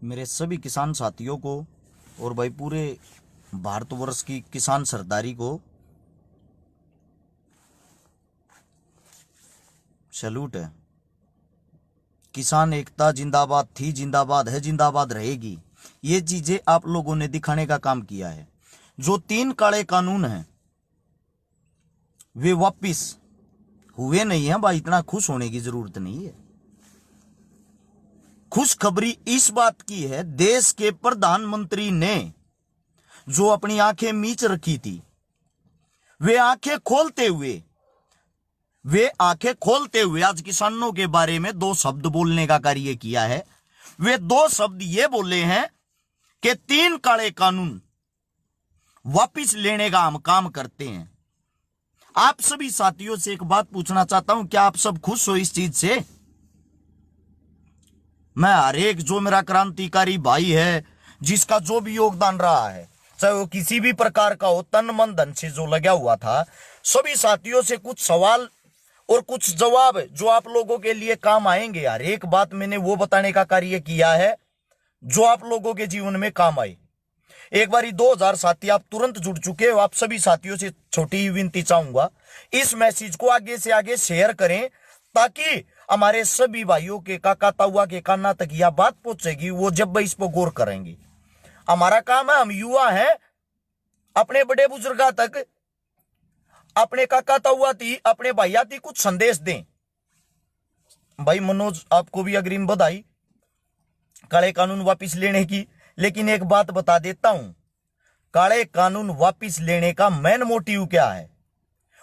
मेरे सभी किसान साथियों को और भाई पूरे भारतवर्ष की किसान सरदारी को सैल्यूट है। किसान एकता जिंदाबाद थी, जिंदाबाद है, जिंदाबाद रहेगी। ये चीजें आप लोगों ने दिखाने का काम किया है। जो 3 काले कानून हैं वे वापिस हुए नहीं है भाई, इतना खुश होने की जरूरत नहीं है। खुशखबरी इस बात की है, देश के प्रधानमंत्री ने जो अपनी आंखें मीच रखी थी वे आंखें खोलते हुए आज किसानों के बारे में 2 शब्द बोलने का कार्य किया है। वे 2 शब्द ये बोले हैं कि 3 काले कानून वापिस लेने का हम काम करते हैं। आप सभी साथियों से एक बात पूछना चाहता हूं, क्या आप सब खुश हो इस चीज से? मैं हर एक जो मेरा क्रांतिकारी भाई है, जिसका जो भी योगदान रहा है, चाहे वो किसी भी प्रकार का हो, तन मन धन से जो लगा हुआ था, सभी साथियों से कुछ सवाल और कुछ जवाब जो आप लोगों के लिए काम आएंगे। हर एक बात मैंने वो बताने का कार्य किया है जो आप लोगों के जीवन में काम आए। एक बारी 2000 साथी आप तुरंत जुड़ चुके हो। आप सभी साथियों से छोटी ही विनती चाहूंगा, इस मैसेज को आगे से आगे शेयर करें ताकि हमारे सभी भाइयों के काका ताऊआ के काना तक यह बात पहुंचेगी, वो जब इस पर गौर करेंगे। हमारा काम है, हम युवा हैं, अपने बड़े बुजुर्गा तक, अपने काका ताऊआ थी, अपने भैया थी कुछ संदेश दें। भाई मनोज, आपको भी अग्रिम बधाई काले कानून वापिस लेने की। लेकिन एक बात बता देता हूं, काले कानून वापिस लेने का मेन मोटिव क्या है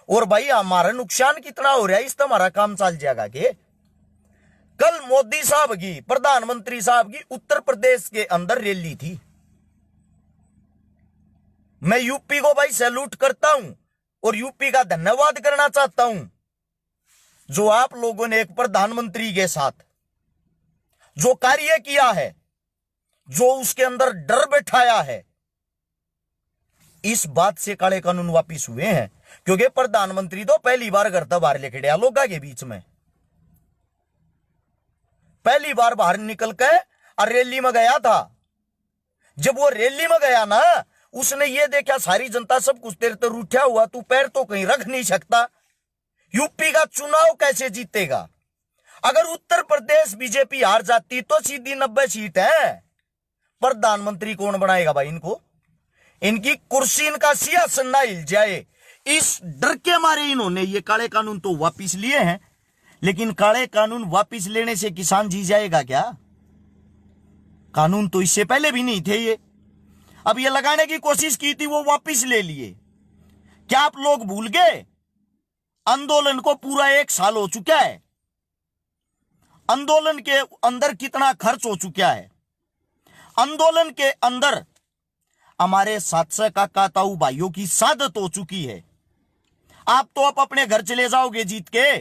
और भाई हमारा नुकसान कितना हो रहा है, इससे हमारा काम चल जाएगा। कि कल मोदी साहब की, प्रधानमंत्री साहब की उत्तर प्रदेश के अंदर रैली थी। मैं यूपी को भाई सैल्यूट करता हूं और यूपी का धन्यवाद करना चाहता हूं, जो आप लोगों ने एक प्रधानमंत्री के साथ जो कार्य किया है, जो उसके अंदर डर बैठाया है, इस बात से काले कानून वापिस हुए हैं। क्योंकि प्रधानमंत्री तो पहली बार घर था बाहर लेके गया लोगों के बीच में, पहली बार बाहर निकल के और रैली में गया था। जब वो रैली में गया ना, उसने ये देखा सारी जनता सब कुछ तेरे तो रूठा हुआ, तू पैर तो कहीं रख नहीं सकता, यूपी का चुनाव कैसे जीतेगा? अगर उत्तर प्रदेश बीजेपी हार जाती तो सीधी 90 सीट है। प्रधानमंत्री कौन बनाएगा भाई इनको? इनकी कुर्सी, इनका सिंहासन ना हिल जाए, इस डर के मारे इन्होंने ये काले कानून तो वापिस लिए हैं। लेकिन काले कानून वापिस लेने से किसान जी जाएगा क्या? कानून तो इससे पहले भी नहीं थे ये, अब ये लगाने की कोशिश की थी, वो वापिस ले लिए। क्या आप लोग भूल गए? आंदोलन को पूरा 1 साल हो चुका है। आंदोलन के अंदर कितना खर्च हो चुका है? आंदोलन के अंदर हमारे 700 काका ताऊ भाइयों की शहादत हो चुकी है। आप तो अब अपने घर चले जाओगे जीत के,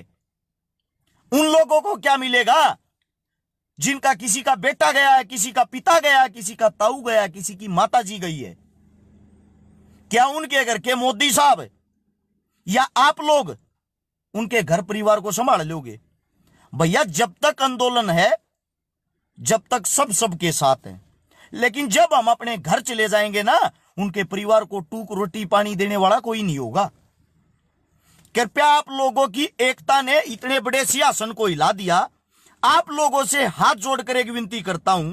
उन लोगों को क्या मिलेगा जिनका किसी का बेटा गया है, किसी का पिता गया है, किसी का ताऊ गया है, किसी की माता जी गई है? क्या उनके घर के मोदी साहब या आप लोग उनके घर परिवार को संभाल लोगे? भैया, जब तक आंदोलन है, जब तक सब सबके साथ है, लेकिन जब हम अपने घर चले जाएंगे ना, उनके परिवार को टूक रोटी पानी देने वाला कोई नहीं होगा। कृपया आप लोगों की एकता ने इतने बड़े सिंहासन को हिला दिया। आप लोगों से हाथ जोड़कर एक विनती करता हूं,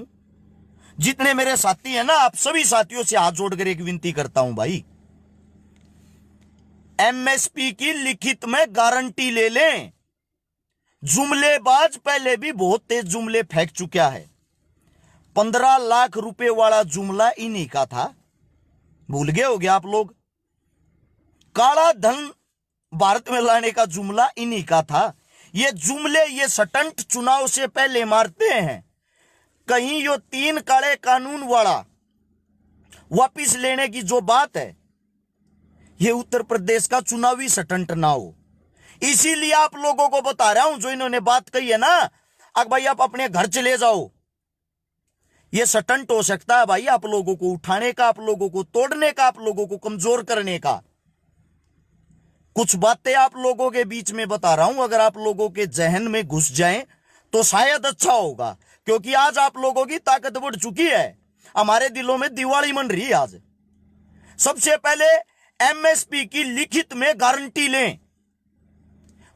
जितने मेरे साथी हैं ना, आप सभी साथियों से हाथ जोड़कर एक विनती करता हूं भाई, एमएसपी की लिखित में गारंटी ले लें। जुमलेबाज पहले भी बहुत तेज जुमले फेंक चुका है। 15 लाख रुपए वाला जुमला इन्हीं का था, भूल गए होगे आप लोग। काला धन भारत में लाने का जुमला इन्हीं का था। ये जुमले, ये स्टंट चुनाव से पहले मारते हैं। कहीं यो 3 काले कानून वाला वापिस लेने की जो बात है, ये उत्तर प्रदेश का चुनावी स्टंट ना हो। इसीलिए आप लोगों को बता रहा हूं, जो इन्होंने बात कही है ना, अब भाई आप अपने घर चले जाओ, ये स्टंट हो सकता है भाई, आप लोगों को उठाने का, आप लोगों को तोड़ने का, आप लोगों को कमजोर करने का। कुछ बातें आप लोगों के बीच में बता रहा हूं, अगर आप लोगों के जहन में घुस जाएं तो शायद अच्छा होगा। क्योंकि आज आप लोगों की ताकत बढ़ चुकी है, हमारे दिलों में दिवाली मन रही है आज। सबसे पहले एमएसपी की लिखित में गारंटी लें,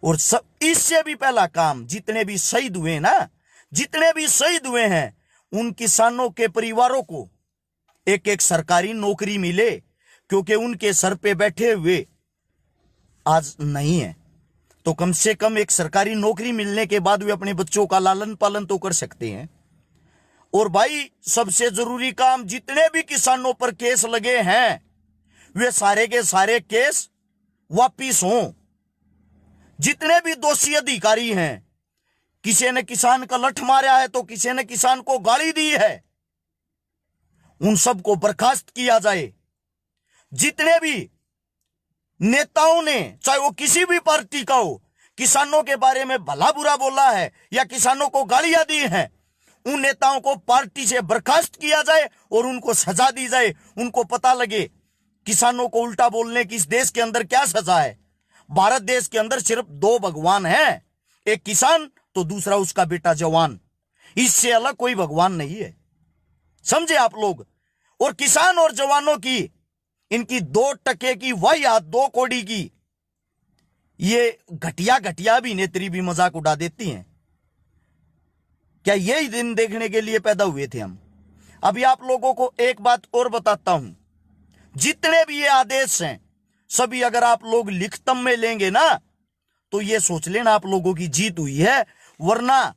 और सब इससे भी पहला काम, जितने भी शहीद हुए ना, जितने भी शहीद हुए हैं, उन किसानों के परिवारों को एक एक सरकारी नौकरी मिले, क्योंकि उनके सर पे बैठे हुए आज नहीं है, तो कम से कम एक सरकारी नौकरी मिलने के बाद वे अपने बच्चों का लालन पालन तो कर सकते हैं। और भाई सबसे जरूरी काम, जितने भी किसानों पर केस लगे हैं वे सारे के सारे केस वापिस हों। जितने भी दोषी अधिकारी हैं, किसी ने किसान का लठ मारा है तो किसी ने किसान को गाली दी है, उन सबको बर्खास्त किया जाए। जितने भी नेताओं ने, चाहे वो किसी भी पार्टी का हो, किसानों के बारे में भला बुरा बोला है या किसानों को गालियां दी हैं, उन नेताओं को पार्टी से बर्खास्त किया जाए और उनको सजा दी जाए। उनको पता लगे किसानों को उल्टा बोलने की इस देश के अंदर क्या सजा है। भारत देश के अंदर सिर्फ दो भगवान हैं, एक किसान तो दूसरा उसका बेटा जवान, इससे अलग कोई भगवान नहीं है, समझे आप लोग। और किसान और जवानों की इनकी 2 टके की वाहियात, 2 कौड़ी की ये घटिया घटिया अभिनेत्री भी मजाक उड़ा देती हैं। क्या यही दिन देखने के लिए पैदा हुए थे हम? अभी आप लोगों को एक बात और बताता हूं, जितने भी ये आदेश हैं सभी अगर आप लोग लिखतम में लेंगे ना, तो ये सोच लेना आप लोगों की जीत हुई है, वरना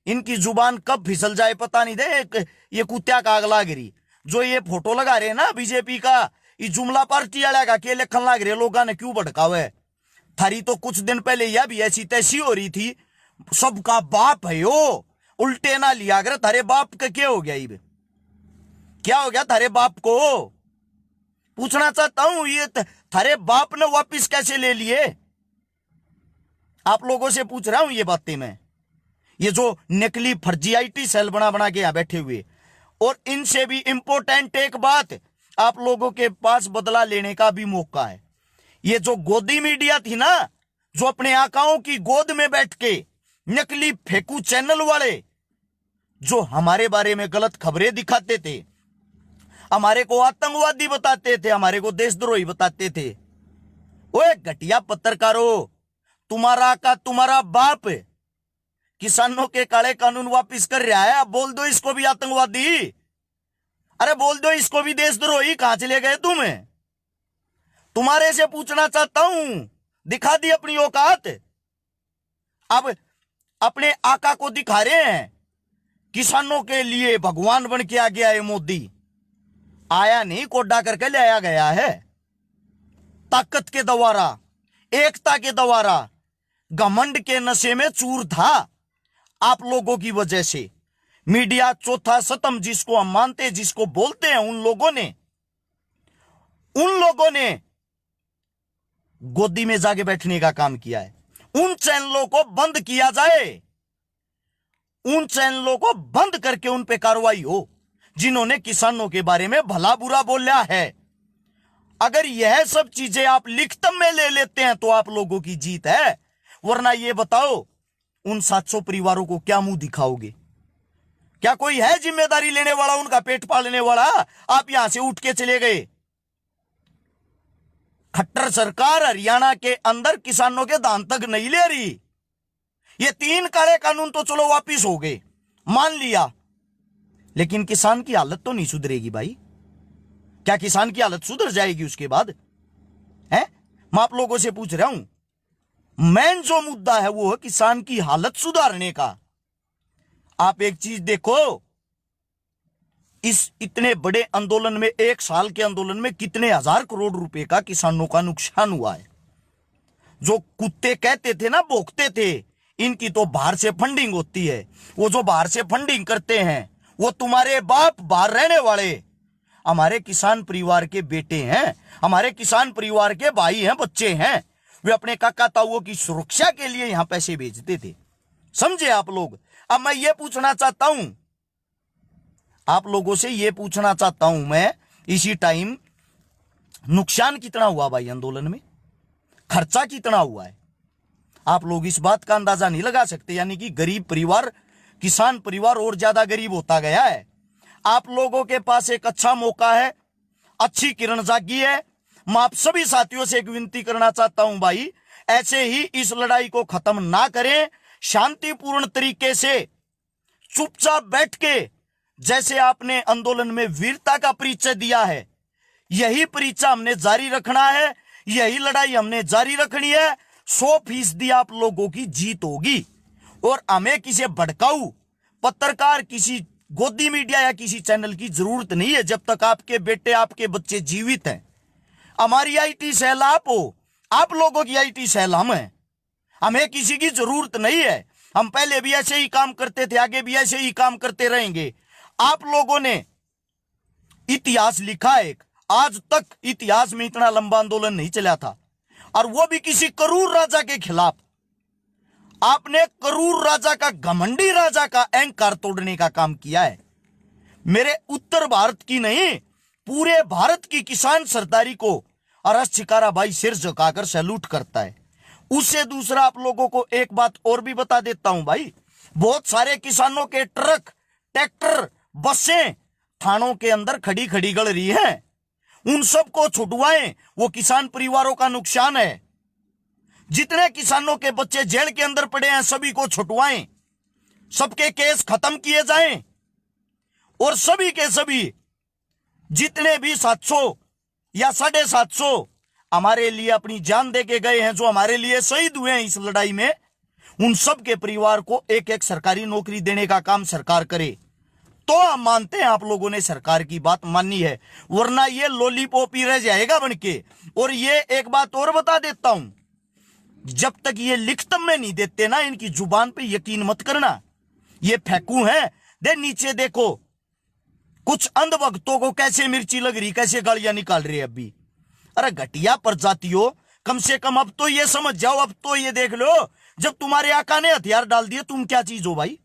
इनकी जुबान कब फिसल जाए पता नहीं दे। ये कुत्या का आग लाग रही, जो ये फोटो लगा रहे ना बीजेपी का, ये जुमला पार्टी वाला का के लिखन लाग रहे, लोगों ने क्यों भड़कावे। थारी तो कुछ दिन पहले यह भी ऐसी तैसी हो रही थी, सबका बाप है यो, उल्टे ना लिया कर। थारे बाप का क्या हो गया, ये क्या हो गया थारे बाप को? पूछना चाहता हूं, ये थारे बाप ने वापिस कैसे ले लिए? आप लोगों से पूछ रहा हूं ये बातें मैं। ये जो नकली फर्जी आईटी सेल बना बना के यहां बैठे हुए, और इनसे भी इंपॉर्टेंट एक बात, आप लोगों के पास बदला लेने का भी मौका है। ये जो गोदी मीडिया थी ना, जो अपने आकाओं की गोद में बैठ के नकली फेकू चैनल वाले जो हमारे बारे में गलत खबरें दिखाते थे, हमारे को आतंकवादी बताते थे, हमारे को देशद्रोही बताते थे, ओए घटिया पत्रकारों, तुम्हारा का तुम्हारा बाप किसानों के काले कानून वापिस कर रहा है, बोल दो इसको भी आतंकवादी, अरे बोल दो इसको भी देशद्रोही। कहां चले गए तुम? तुम्हारे से पूछना चाहता हूं, दिखा दी अपनी औकात। अब अपने आका को दिखा रहे हैं, किसानों के लिए भगवान बन के आ गया है मोदी। आया नहीं, कोडा करके ले आया गया है, ताकत के द्वारा, एकता के द्वारा। घमंड के नशे में चूर था आप लोगों की वजह से। मीडिया चौथा सतम जिसको हम मानते, जिसको बोलते हैं, उन लोगों ने गोदी में जाके बैठने का काम किया है। उन चैनलों को बंद किया जाए, उन चैनलों को बंद करके उन पे कार्रवाई हो जिन्होंने किसानों के बारे में भला बुरा बोला है। अगर यह सब चीजें आप लिखतम में ले लेते हैं तो आप लोगों की जीत है, वरना ये बताओ उन 700 परिवारों को क्या मुंह दिखाओगे? क्या कोई है जिम्मेदारी लेने वाला, उनका पेट पालने वाला? आप यहां से उठ के चले गए। खट्टर सरकार हरियाणा के अंदर किसानों के दान तक नहीं ले रही। ये 3 काले कानून तो चलो वापिस हो गए, मान लिया, लेकिन किसान की हालत तो नहीं सुधरेगी भाई। क्या किसान की हालत सुधर जाएगी उसके बाद? है, मैं आप लोगों से पूछ रहा हूं। मेन जो मुद्दा है वो है किसान की हालत सुधारने का। आप एक चीज देखो, इस इतने बड़े आंदोलन में, 1 साल के आंदोलन में कितने हजार करोड़ रुपए का किसानों का नुकसान हुआ है। जो कुत्ते कहते थे ना, भोंकते थे, इनकी तो बाहर से फंडिंग होती है। वो जो बाहर से फंडिंग करते हैं वो तुम्हारे बाप बाहर रहने वाले हमारे किसान परिवार के बेटे हैं, हमारे किसान परिवार के भाई हैं, बच्चे हैं। वे अपने काका ताऊओं की सुरक्षा के लिए यहां पैसे भेजते थे, समझे आप लोग। अब मैं ये पूछना चाहता हूं, आप लोगों से ये पूछना चाहता हूं मैं, इसी टाइम नुकसान कितना हुआ भाई आंदोलन में? खर्चा कितना हुआ है? आप लोग इस बात का अंदाजा नहीं लगा सकते। यानी कि गरीब परिवार किसान परिवार और ज्यादा गरीब होता गया है। आप लोगों के पास एक अच्छा मौका है, अच्छी किरण जागी है। मैं आप सभी साथियों से एक विनती करना चाहता हूं भाई, ऐसे ही इस लड़ाई को खत्म ना करें, शांतिपूर्ण तरीके से चुपचाप बैठ के, जैसे आपने आंदोलन में वीरता का परिचय दिया है, यही परिचय हमने जारी रखना है, यही लड़ाई हमने जारी रखनी है। 100% आप लोगों की जीत होगी। और हमें किसी भड़काऊ पत्रकार, किसी गोदी मीडिया या किसी चैनल की जरूरत नहीं है। जब तक आपके बेटे, आपके बच्चे जीवित हैं, हमारी आईटी सेल आप हो, आप लोगों की आईटी सेल हम हैं। हमें किसी की जरूरत नहीं है। हम पहले भी ऐसे ही काम करते थे, आगे भी ऐसे ही काम करते रहेंगे। आप लोगों ने इतिहास लिखा है, आज तक इतिहास में इतना लंबा आंदोलन नहीं चला था, और वो भी किसी क्रूर राजा के खिलाफ। आपने क्रूर राजा का, घमंडी राजा का अहंकार तोड़ने का काम किया है। मेरे उत्तर भारत की नहीं, पूरे भारत की किसान सरदारी को अरस छिकारा भाई सिर झुकाकर सैल्यूट करता है। उससे दूसरा आप लोगों को एक बात और भी बता देता हूं भाई, बहुत सारे किसानों के ट्रक, ट्रैक्टर, बसें थानों के अंदर खड़ी खड़ी गड़ रही हैं। उन सबको छुटवाएं, वो किसान परिवारों का नुकसान है। जितने किसानों के बच्चे जेल के अंदर पड़े हैं, सभी को छुटवाएं, सबके केस खत्म किए जाएं, और सभी के सभी जितने भी 700 या 750 हमारे लिए अपनी जान दे के गए हैं, जो हमारे लिए शहीद हुए हैं इस लड़ाई में, उन सब के परिवार को एक एक सरकारी नौकरी देने का काम सरकार करे, तो हम मानते हैं आप लोगों ने सरकार की बात मानी है। वरना ये लॉलीपॉप ही रह जाएगा बनके। और ये एक बात और बता देता हूं, जब तक ये लिखत में नहीं देते ना, इनकी जुबान पे यकीन मत करना। ये फेंकू है, दे नीचे देखो कुछ अंधभक्तों को कैसे मिर्ची लग रही, कैसे गालियां निकाल रही है अभी। अरे घटिया प्रजातियों, कम से कम अब तो ये समझ जाओ, अब तो ये देख लो, जब तुम्हारे आका ने हथियार डाल दिए, तुम क्या चीज हो भाई।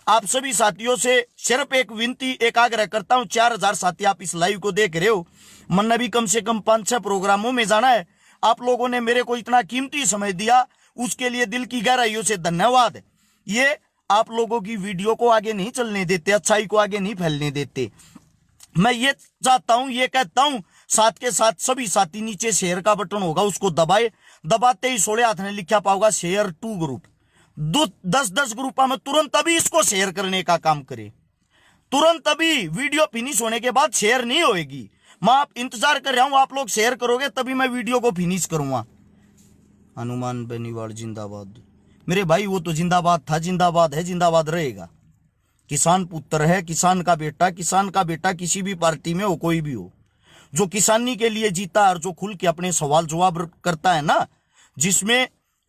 आप सभी साथियों से सिर्फ एक विनती, एक आग्रह करता हूं। 4000 साथी आप इस लाइव को देख रहे हो, मन ने भी कम से कम 5-6 प्रोग्रामों में जाना है। आप लोगों ने मेरे को इतना कीमती समय दिया, उसके लिए दिल की गहराइयों से धन्यवाद। ये आप लोगों की वीडियो को आगे नहीं चलने देते, अच्छाई को आगे नहीं फैलने देते। मैं ये चाहता हूं, ये कहता हूं, साथ के साथ सभी साथी नीचे शेयर का बटन होगा, उसको दबाए, दबाते ही 16 हाथ ने लिखा पाओगा शेयर टू ग्रुप, 10-10 ग्रुप में तुरंत अभी इसको शेयर करने का काम करे। तुरंत अभी वीडियो फिनिश होने के बाद शेयर नहीं होएगी। मैं आप इंतजार कर रहा हूं, आप लोग शेयर करोगे तभी मैं वीडियो को फिनिश करूंगा। हनुमान बेनीवाल जिंदाबाद। मेरे भाई वो तो जिंदाबाद था, जिंदाबाद है, जिंदाबाद रहेगा। किसान पुत्र है, किसान का बेटा, किसान का बेटा किसी भी पार्टी में हो, कोई भी हो, जो किसानी के लिए जीता और जो खुल के अपने सवाल जवाब करता है ना, जिसमें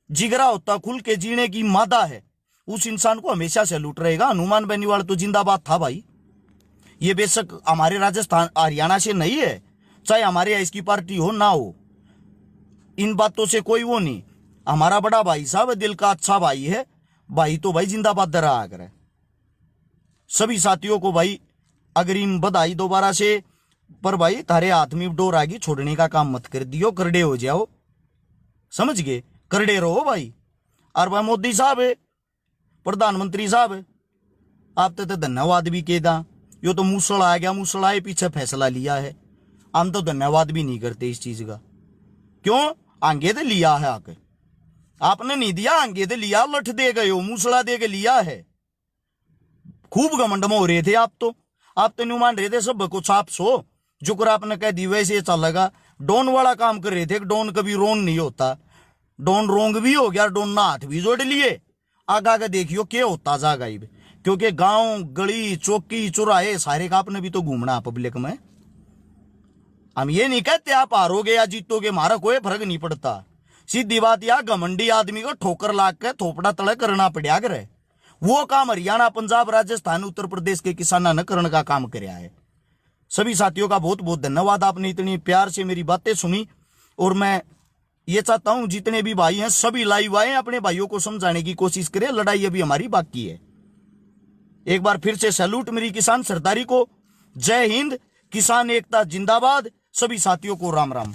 जिगरा होता, खुल के जीने की मादा है, उस इंसान को हमेशा सैल्यूट रहेगा। हनुमान बेनीवाल तो जिंदाबाद था भाई। ये बेशक हमारे राजस्थान हरियाणा से नहीं है, चाहे हमारे यहाँ इसकी पार्टी हो ना हो, इन बातों से कोई वो नहीं। हमारा बड़ा भाई साहब, दिल का अच्छा भाई है भाई, तो भाई जिंदाबाद रहा करे। सभी साथियों को भाई अग्रिम बधाई दोबारा से। पर भाई तारे हाथ में डोर आगी, छोड़ने का काम मत कर दियो, करड़े हो जाओ, समझ गए, करड़े रहो भाई। और भाई मोदी साहब है, प्रधानमंत्री साहब है, आप तो धन्यवाद भी कह दा। यो तो मूसल आ गया, मूसल आए पीछे फैसला लिया है, हम तो धन्यवाद भी नहीं करते इस चीज का। क्यों? आगे तो लिया है आके, आपने नहीं दिया, आगे तो लिया, लठ दे गए हो, मूसला दे के लिया है। खूब घमंड में हो रहे थे आप तो नहीं मान रहे थे सब को छाप सो, जुकर आपने कह दी वैसे चलेगा। डोन वाला काम कर रहे थे, डोन कभी रोन नहीं होता, डोन रोंग भी हो गया, डोन ना हाथ भी जोड़ लिए। आगे आगे देखियो क्या होता जा गाइब, क्योंकि गांव गली चौकी चौराहे सारे का आपने भी तो घूमना पब्लिक में। हम ये नहीं कहते आप हारोगे या जीतोगे, हमारा कोई फर्क नहीं पड़ता। सीधी बात, या घमंडी आदमी को ठोकर लाग के थोपड़ा तड़े करना पड़ा करे, वो काम हरियाणा, पंजाब, राजस्थान, उत्तर प्रदेश के किसानों ने करने का काम कराया है। सभी साथियों का बहुत बहुत धन्यवाद, आपने इतनी प्यार से मेरी बातें सुनी। और मैं ये चाहता हूं जितने भी भाई हैं सभी लाइव आए, अपने भाइयों को समझाने की कोशिश करें, लड़ाई अभी हमारी बाकी है। एक बार फिर से सैल्यूट मेरी किसान सरदारी को। जय हिंद, किसान एकता जिंदाबाद। सभी साथियों को राम राम।